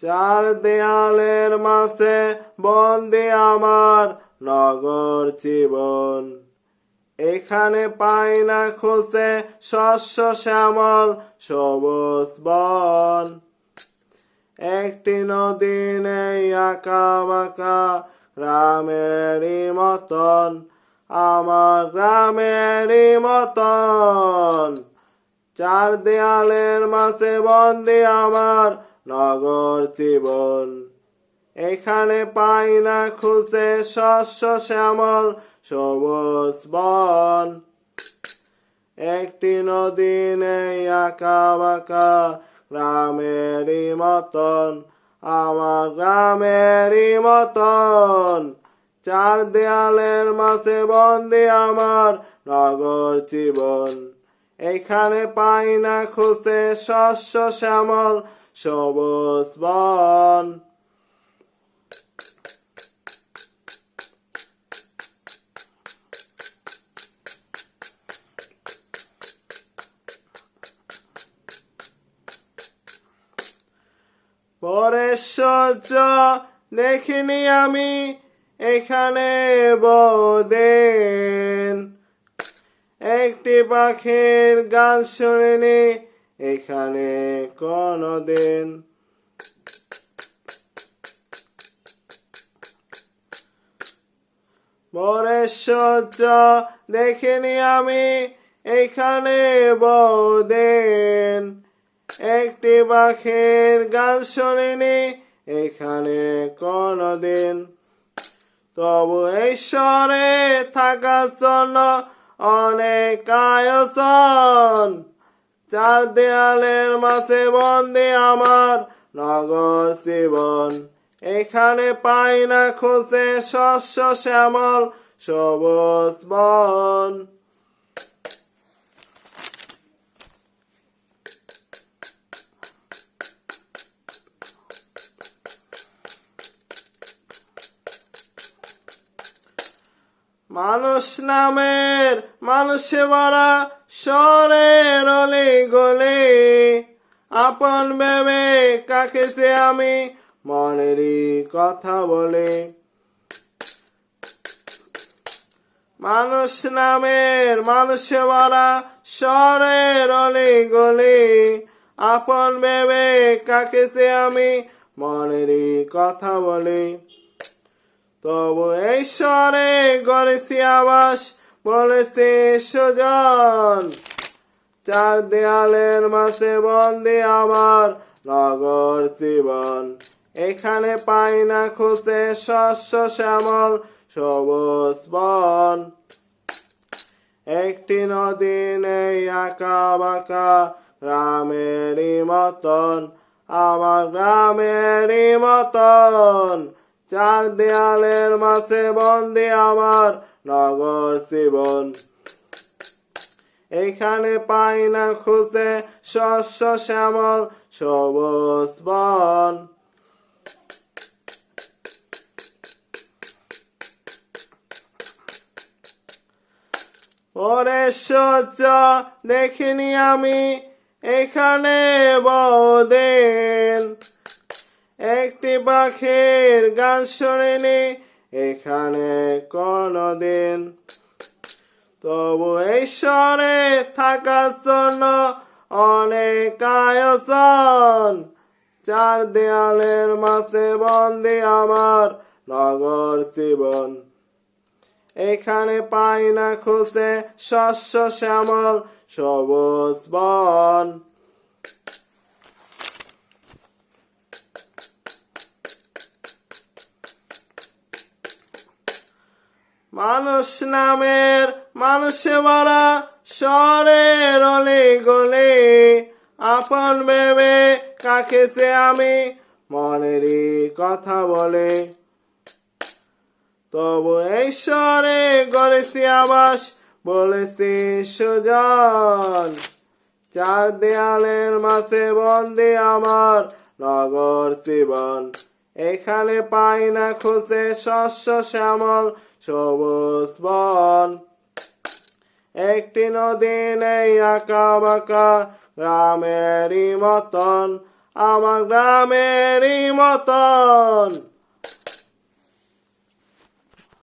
চার দেয়ালের মাঝে বন্দি আমার নগর জীবন। এখানে পাই না খুঁজে শস্য শ্যামল সবুজ বন। একটি নদী নেই আঁকা বাঁকা গ্রামেরই মতন, আমার গ্রামেরই মতন। চার দেয়ালের মাঝে বন্দি আমার নগর জীবন। এখানে পাই না খুঁজে শস্য শ্যামল সবুজ বন। একটি নদী নেই আঁকা বাঁকা গ্রামেরই মতন, আমার গ্রামেরই মতন। চার দেয়ালের মাঝে বন্দি আমার নগর জীবন। এখানে পাই না খুঁজে শস্য শ্যামল সবুজ বন। পরের সূর্য দেখিনি আমি এখানে বহুদিন, একটি পাখির গান শুনিনি এখানে কোনদিন। পরের সূর্য দেখিনি আমি এখানে বহুদিন, একটি পাখির গান শুনিনি এখানে কোনদিন। তবু এই শহরে থাকার জন্য অনেক আয়োজন। চার দেয়ালের মাঝে বন্দি আমার নগর জীবন। এখানে পাই না খুঁজে শস্য শ্যামল সবুজ বন। মানুষ নামের মানুষে ভরা শহরের অলি গলি, আপন ভেবে কাকে যে আমি মনেরই কথা বলি। মানুষ নামের মানুষে ভরা শহরের অলি গলি, আপন ভেবে কাকে যে আমি মনেরই কথা বলি। তবু এই শহরে গড়েছি আবাস বলেছি সুজন। চার দেয়ালের মাঝে বন্দি আমার নগর জীবন। এখানে পাই না খুঁজে শস্য শ্যামল সবুজ বন। একটি নদী নেই আঁকা বাঁকা গ্রামেরই মতন, আমার গ্রামেরই মতন। চার দেয়ালের মাঝে বন্দি আমার নগর জীবন। এখানে পাই না খুঁজে শস্য শ্যামল সবুজ বন। পরের সূর্য দেখিনি আমি এখানে বহুদিন, একটি পাখির গান শুনিনি এখানে কোনদিন। তবু এই শহরে থাকার জন্য অনেক আয়োজন। চার দেয়ালের মাঝে বন্দি আমার নগর জীবন। এখানে পাই না খুঁজে শস্য শ্যামল সবুজ বন। মানুষ নামের মানুষে ভরা শহরের অলি গলি, আপন ভেবে কাকে যে আমি মনেরই কথা বলে। তবু এই শহরে গড়েছি আবাস বলেছি সুজন। চার দেয়ালের মাঝে বন্দি আমার নগর জীবন। এখানে পাই না খুঁজে শস্য শ্যামল সবুজ বন। একটি নদী নেই আঁকা বাঁকা গ্রামেরই মতন, আমার গ্রামেরই মতন